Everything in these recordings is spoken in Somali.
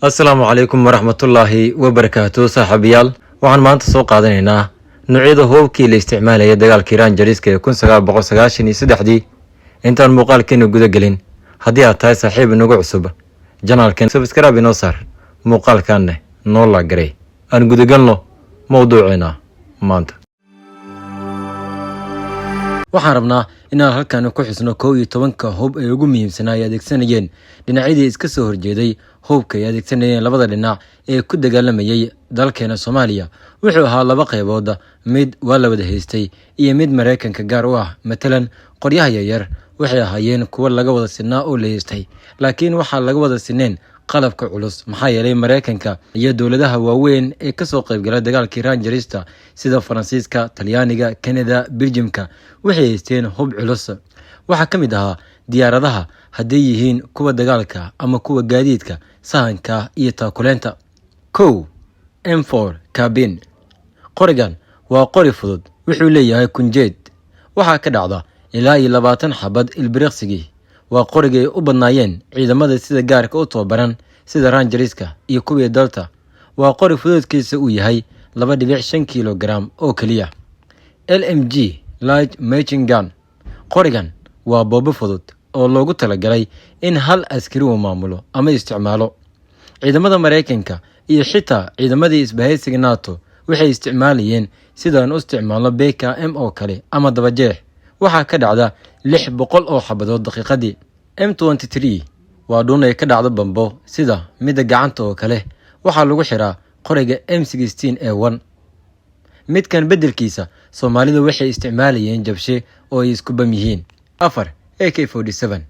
Assalaamu calaykum waraxmatullaahi wabarakaatuh saaxiibayaal waxaan maanta soo qaadanaynaa noocyada hubkii la isticmaalayay dagaalkii Iran jariska ee 1993 intaan muuqaalkeena guda gelin haddii aad tahay saaxiib inagu cusub janaalkan subscribe inoo saar muuqaalkanna noo la garay aan guda galno mowduuceena maanta waxaan rabnaa inaan halkan ku xusno 11 hub ee ugu muhiimsan ay adeegsanayeen dhinacyadii iska soo horjeeday hubka ay adeegsanayeen labada dhinac ee ku dagaalamayay dalkeena Soomaaliya wuxuu ahaa laba qaybood mid waa la wada haystay iyo mid Mareykanka gaar u ah matalan qoryaha yaryar waxay ahaayeen kuwa laga wada sinaa oo la haystay laakiin waxa laga wada sineen qalabka culus maxaa yeelay Mareykanka iyo dawladaha waaweyn ee ka soo qayb galay dagaalkii Iran jarista sida Faransiiska, Talyaaniga, Canada, Belgiumka waxay haysteen hub culus waxa kamid ahaa diyaaradaha haday yihiin kuwa dagaalka ama kuwa gaadiidka sahanka iyo taakuleenta M4 Carbine qorigan waa qori fudud wuxuu leeyahay kunjeed waxa ka dhacda ilaa 20 xabad ilbiriqsigii waa qorigay u badnaayeen ciidamada sida gaarka u tababaran sida Rangeriska iyo kuwa Delta waa qori fududkiisa uu yahay 2.5 kilogram oo kaliya LMG Light Machine Gun qorigan waa boobo fudud oo loogu talagalay in hal askari uu maamulo ama isticmaalo ciidamada Mareykanka iyo xitaa ciidamadii isbahaysiga NATO waxay isticmaalayeen sidaan u isticmaalno BKM oo kale ama dabajeex waxa ka dhacda 600 oo xabadood daqiiqadii M23 waa dhuun ay ka dhacdo bambo sida mid gacanta oo kale waxa lagu xiraa qoriga M16A1 midkan bedelkiisa Soomaalida waxay isticmaalayeen jabshe oo ay isku bam yihiin 4 AK47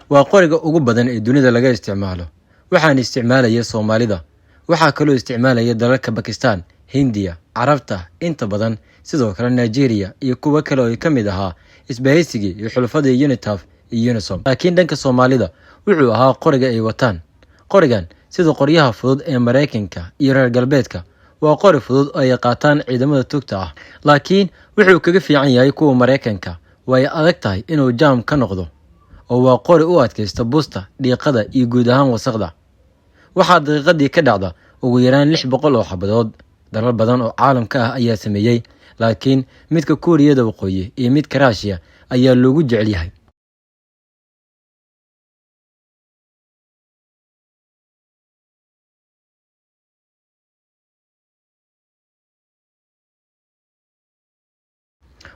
waa qoriga ugu badan ee dunida laga isticmaalo waxaan isticmaalaya Soomaalida waxa kale oo isticmaalaya dalalka Pakistan, Hindiya, Carabta inta badan sidoo kale Nigeria iyo kuwa kale oo kamid ahaa isbahaysigii iyo xulafada UNITAF iyo UNISOM laakiin dhanka Soomaalida wuxuu ahaa qoriga ay wataan qorigan sida qoryaha fudud ee Mareykanka iyo reer galbeedka waa qori fudud oo ay qaataan ciidamada tugta ah laakiin wuxuu kaga fiican yahay kuwa Mareykanka way adag tahay inuu jaam ka noqdo oo waa qori u adkaysta busta dhiiqada iyo guud ahaan wasaqda waxa daqiiqadii ka dhacda ugu yaraan 600 oo xabadood dalal badan oo caalamka ah ayaa sameeyay laakiin midka Kuuriyada Waqooyi iyo midka Russia ayaa loogu jecel yahay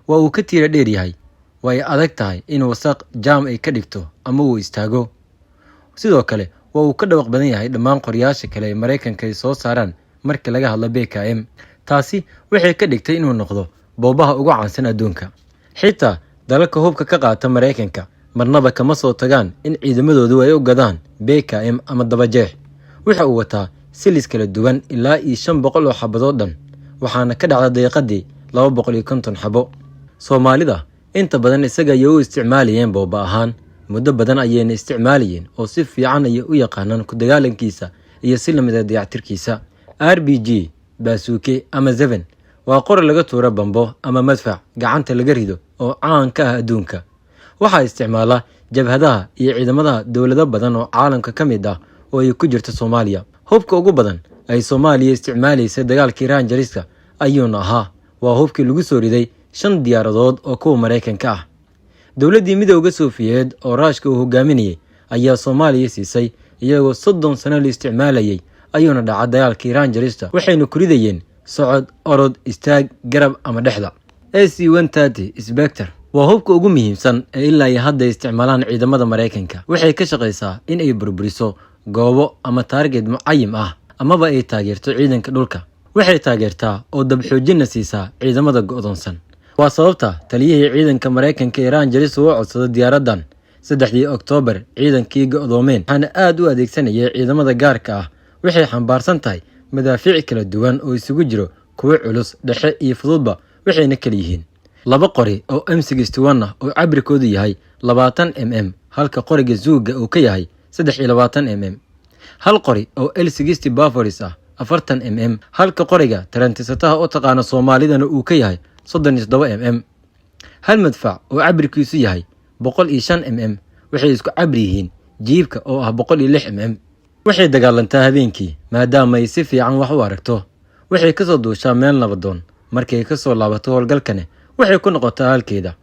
waa uu ka tiira dheer yahay way adag tahay in wasaq jaam ay ka dhigto ama uu istaago sidoo kale waa uu ka dhawaq badan yahay dhammaan qoryaasha kale ee Mareykanka ay soo saaraan marka laga hadlo BKM taasi waxay ka dhigtay inuu noqdo boobaha ugu caansan adduunka xitaa dalalka hubka ka qaata Mareykanka marnaba kama soo tagaan in ciidamadoodu ay u gadaan BKM ama dabajeex waxa uu wataa silis kala duwan ilaa 500 oo xabadood dhan waxaana ka dhacda daqiiqadii 250 xabo Soomaalida inta badan isaga ay u isticmaalayeen booba ahaan muddo badan ayayna isticmaalayeen oo si fiican ay u yaqaanaan ku dagaalankiisa iyo si lamida dayactirkiisa RPG baasuke ama Zeven waa qori laga tuuro bambo ama madfac gacanta laga rido oo caan ka ah adduunka waxa isticmaala jabhadaha iyo ciidamada dawlado badan oo caalamka kamid ah oo ay ku jirto Soomaaliya hubka ugu badan ay Soomaaliya isticmaalaysay dagaalkii Iran jariska ayuuna ahaa waa hubkii lagu soo riday 5 diyaaradood oo kuwa Mareykanka ah dawladii midowga Soofiyeed oo Ruushka uu hogaaminayay ayaa Soomaaliya siisay iyagoo 30 sano la isticmaalayay ayuuna dhacay dagaalkii Iran jarista waxayna ku ridayeen socod orod istaag garab ama dhexda AC-130 Spectre waa hubka ugu muhiimsan ee ilaa hadda isticmaalaan ciidamada Mareykanka waxay ka shaqeysaa in ay burburiso goobo ama target mucayin ah amaba ay taageerto ciidanka dhulka waxay taageertaa oo dab xoojin siisaa ciidamada go'doonsan waa sababta taliyihii ciidanka Mareykanka Iran jaris uu codsaday diyaaradan 3 Oktoobar ciidankii go'doomeen waxaana aad u adeegsanayay ciidamada gaarka ah waxay xambaarsan tahay madaafiic kala duwan oo isugu jiro kuwa culus dhexe iyo fududba waxayna kala yihiin laba qori oo M61 ah oo cabirkoodu yahay 20 halka qoriga Zuuga uu ka yahay 23 hal qori oo L60 Bofors ah 40 halka qoriga Tarantisataha oo taqaana Soomaalidana uu ka yahay 37 hal madfac oo cabirkiisu yahay 105 waxay isku cabir yihiin jiibka oo ah 106 waxay dagaalantaa habeenkii maadaama ay si fiican wax u aragto. waxay ka soo duushaa meel nabadoon. markay ka soo laabato howlgalkane waxay ku noqotaa halkeeda.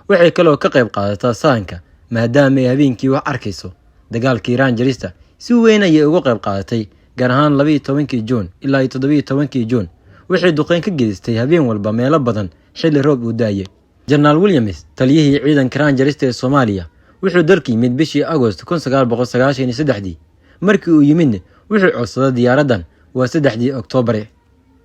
waxay kaloo ka qayb qaadataa sahanka maadaama ay habeenkii wax arkayso. dagaalkii Rangerista si weyn ayay uga qayb qaadatay, gaar ahaan 12 Juun ilaa 17 Juun. waxay duqeyn ka geystay habeen walba meelo badan xilli roob u daayay. General Williams, taliyihii ciidanka Rangerista ee Soomaaliya, wuxuu dalka yimid bishii Agost 1993. markii uu yimid wuxuu codsaday diyaaradan waa 3 Oktoobar.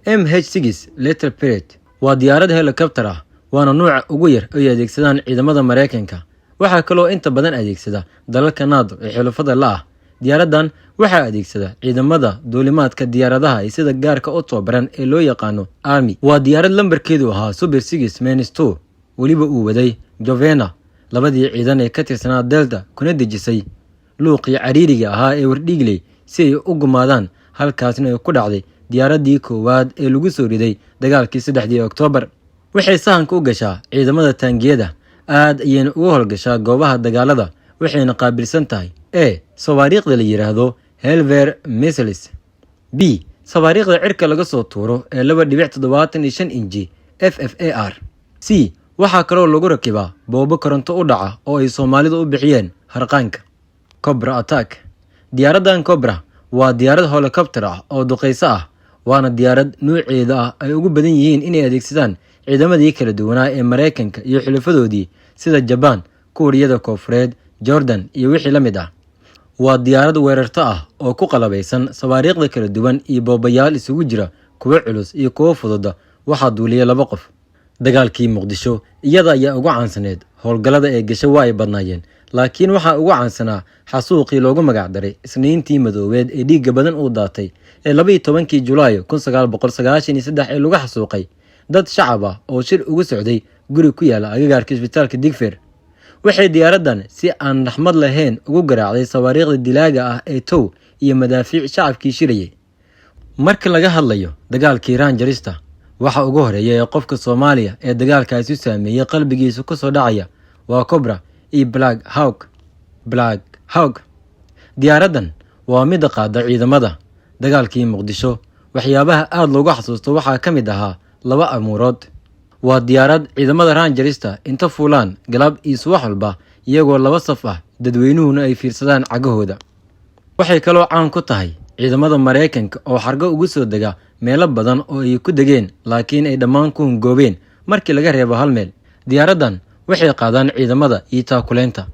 MH6 Little Pirate waa diyaarad helicopter ah, waana nooca ugu yar oo ay adeegsadaan ciidamada Mareykanka. waxaa kaloo inta badan adeegsada dalalka NATO ee xulafada la ah. diyaaradan waxaa adeegsada ciidamada duulimaadka diyaaradaha sida gaarka u tababaran ee loo yaqaano Army. waa diyaarad lambarkeedu ahaa Super 6-2, weliba uu waday Jovena, labadii ciidan ee ka tirsanaa Delta, kuna dejisay luuqii cariiriga ahaa ee Wardhiigley si ay u gumaadaan. halkaasna ay ku dhacday diyaaradii koowaad ee lagu soo riday dagaalkii 3 Oktoobar. waxay sahanka u gashaa ciidamada taangiyada, aad ayayna uga howlgashaa goobaha dagaalada, waxayna qaabilsan tahay sawaariikhda la yiraahdo Helver missiles, b sawaariikhda cirka laga soo tuuro ee 2.75 inji FFAR, c waxaa kaloo lagu rakibaa boobo koronto u dhaca oo ay Soomaalidu u bixiyeen harqaanka. Cobra Attack. diyaaradan Cobra waa diyaarad helicopter ah oo duqeyso ah, waana diyaarad nooceeda ah ay ugu badan yihiin inay adeegsadaan ciidamadii kala duwanaa ee Mareykanka iyo xulafadoodii sida Japan, Kuuriyada Koonfureed, Jordan iyo wixii la mid ah. waa diyaarad weerarto ah oo ku qalabaysan sawaariikhda kala duwan iyo boobayaal isugu jira kuwa culus iyo kuwa fudud. waxaa duuliyay 2 qof. dagaalkii Muqdisho iyada ayaa ugu caansaneed. howlgallada ee gashay waa ay badnaayeen, laakiin waxaa ugu caansanaa xasuuqii loogu magac daray Isniintii Madoobeed ee dhiigga badan uu daatay ee 12 Julaay 1993 ee lagu xasuuqay dad shacab ah oo shir ugu socday guri ku yaala agagaarka isbitaalka Digfaar. waxay diyaaradan si aan raxmad lahayn ugu garaacday sawaariikhda dilaaga ah ee tow iyo madaafiic shacabkii shirayay. marka laga hadlayo dagaalkii Rangerista, waxa ugu horeeya ee qofka Soomaaliya ee dagaalkaasi saameeyay qalbigiisa ku soo dhacaya waa Cobra iyo Black Hawk. diyaaradan waa mid qaada ciidamada. dagaalkii Muqdisho waxyaabaha aad loogu xasuusto waxaa ka mid ahaa 2 amuurood. waa diyaarad ciidamada Rangerista inta fuulaan galab iyo subax walba iyagoo 2 saf ah, dadweynuhuna ay fiirsadaan cagahooda. waxay kaloo caan ku tahay ciidamada Mareykanka oo xargo ugu soo dega meelo badan oo ay ku degeen, laakiin ay dhammaan ku hungoobeen markii laga reebo hal meel. diyaaradan waxay qaadaan ciidamada iyo taakuleenta.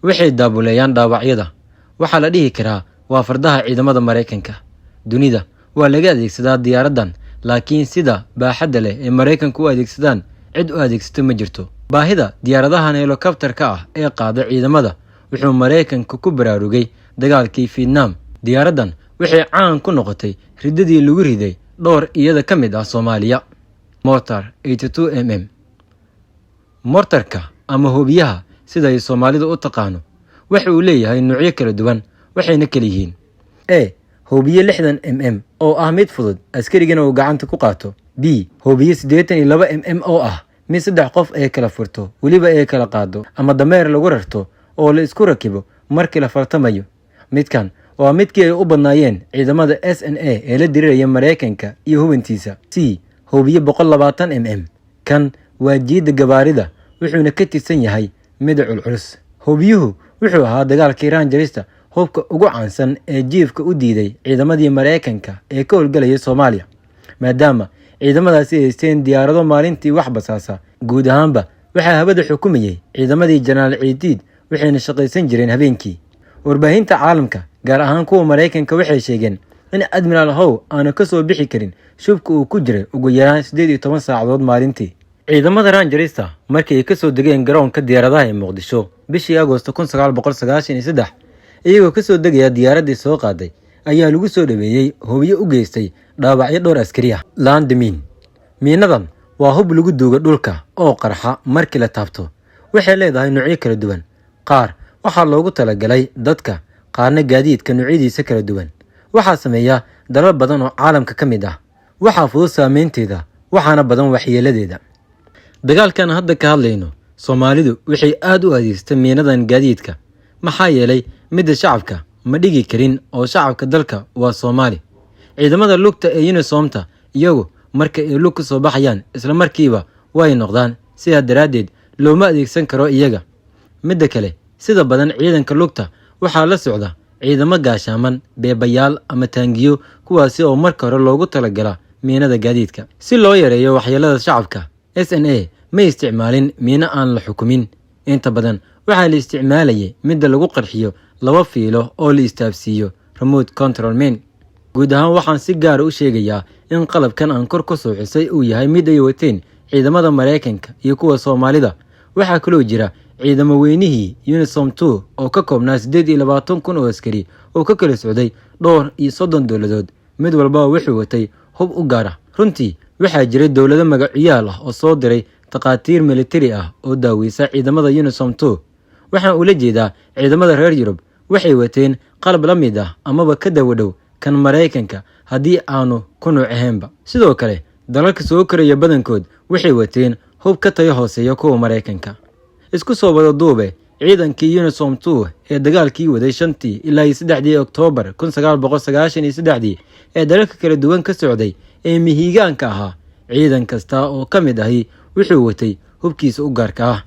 waxay daabuleeyaan dhaawacyada. waxaa la dhihi karaa waa fardaha ciidamada Mareykanka. dunida waa laga adeegsadaa diyaaradan, laakiin sida baaxadda leh ee Mareykanku u adeegsadaan cid u adeegsato ma jirto. baahida diyaaradahan helicopter-ka ah ee qaada ciidamada wuxuu Mareykanku ku baraarugay dagaalkii Vietnam. diyaaradan waxay caan ku noqotay ridadii lagu riday dhowr iyada ka mid ah Soomaaliya. Mortar 82mm. mortarka ama hoobiyaha sida ay Soomaalidu u taqaano waxa uu leeyahay noocyo kala duwan, waxayna kala yihiin hoobiye 60mm oo ah mid fudud, askarigana uu gacanta ku qaato. b hoobiye 82mm oo ah mid 3 qof ay kala furto, weliba ay kala qaado ama dameer lagu rarto oo la isku rakibo markii la fartamayo. midkan waa midkii ay u badnaayeen ciidamada SNA ee la diriraya Mareykanka iyo hubintiisa. c hoobiye 120mm. kan waa jiida gabaarida, wuxuuna ka tirsan yahay mid culculus. hoobiyuhu wuxuu ahaa dagaalkii Rangerista hubka ugu caansan ee jiifka u diiday ciidamadii Mareykanka ee ka howlgalaya Soomaaliya, maadaama ciidamadaasi ay haysteen diyaarado maalintii wax basaasa. guud ahaanba waxaa hawada xukumayay ciidamadii Jenaraal Ciidiid, waxayna shaqaysan jireen habeenkii. warbaahinta caalamka gaar ahaan kuwa Mareykanka waxay sheegeen in Admiral Howe aanu ka soo bixi karin shubka uu ku jiray ugu yaraan 18 saacadood maalintii. ciidamada Rangerista markii ay ka soo degeen garoonka diyaaradaha ee Muqdisho bishii Agost 1993, iyagoo ka soo degaya diyaaradii soo qaaday, ayaa lagu soo dhaweeyay hoobiye u geystay dhaawacyo dhowr askari ah. Landmine. miinadan waa hub lagu duugo dhulka oo qarxa markii la taabto. waxay leedahay noocyo kala duwan. qaar waxaa loogu talagalay dadka, qaarna gaadiidka noocyadiisa kala duwan. waxaa sameeya dalal badan oo caalamka ka mid ah. waxaa fudud saameynteeda, waxaana badan waxyeeladeeda. dagaalkan hadda ka hadlayno, Soomaalidu waxay aad u adeegsatay miinadan gaadiidka. maxaa yeelay midda shacabka ma dhigi karin oo shacabka dalka waa Soomaali. Ciidamada lugta ee UNISOMta iyagu marka ay lug ka soo baxayaan isla markiiba way noqdaan, sidaa daraadeed looma adeegsan karo iyaga. Midda kale, sida badan ciidanka lugta waxaa la socda ciidamo gaashaaman, beebayaal ama taangiyo, kuwaasi oo marka hore loogu talagalay miinada gaadiidka. Si loo yareeyo waxyeelada shacabka, SNA ma isticmaalin miino aan la xukumin. Inta badan waxaa la isticmaalayay midda lagu qarxiyo laba fiilo oo la istaabsiiyo remote control main. Guud ahaan waxaan si gaar ah u sheegayaa in qalabkan aan kor ku soo xusay uu yahay mid ay wateen ciidamada Mareykanka iyo kuwa Soomaalida. Waxaa kaloo jira ciidamo weynihii UNISOM 2 oo ka koobnaa 28,000 oo askari oo ka kala socday dhowr iyo 30 dowladood, mid walba wuxuu watay hub u gaar ah. Runtii waxaa jiray dowlado magaciyaal ah oo soo diray taqaatiir military ah oo daaweysa ciidamada UNISOM 2. waxaan ula jeedaa ciidamada reer Yurub waxay wateen qalab la mid ah amaba ka dawadhow kan Mareykanka haddii aanu ku nooc ahaynba. Sidoo kale dalalka soo koraya badankood waxay wateen hub ka tayo hooseeya kuwa Mareykanka. Isku soo wada duube, ciidankii UNISOM 2 ee dagaalkii waday 5 ilaa 3 Oktoobar 1993 ee dalalka kala duwan ka socday ee mihigaanka ahaa, ciidan kasta oo ka mid ahi wuxuu watay hubkiisa u gaarka ah.